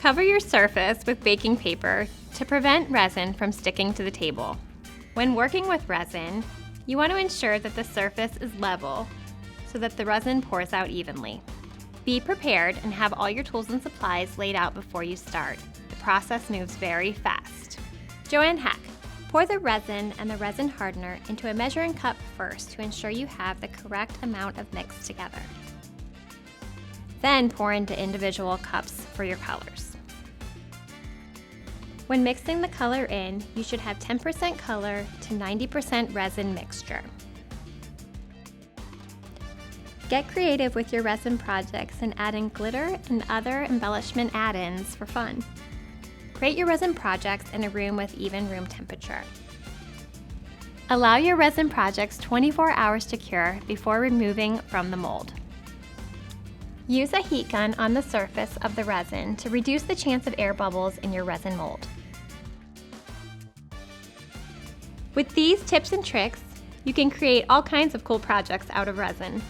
Cover your surface with baking paper to prevent resin from sticking to the table. When working with resin, you want to ensure that the surface is level so that the resin pours out evenly. Be prepared and have all your tools and supplies laid out before you start. The process moves very fast. Joanne hack: pour the resin and the resin hardener into a measuring cup first to ensure you have the correct amount of mix together. Then pour into individual cups for your colors. When mixing the color in, you should have 10% color to 90% resin mixture. Get creative with your resin projects and add in glitter and other embellishment add-ins for fun. Create your resin projects in a room with even room temperature. Allow your resin projects 24 hours to cure before removing from the mold. Use a heat gun on the surface of the resin to reduce the chance of air bubbles in your resin mold. With these tips and tricks, you can create all kinds of cool projects out of resin.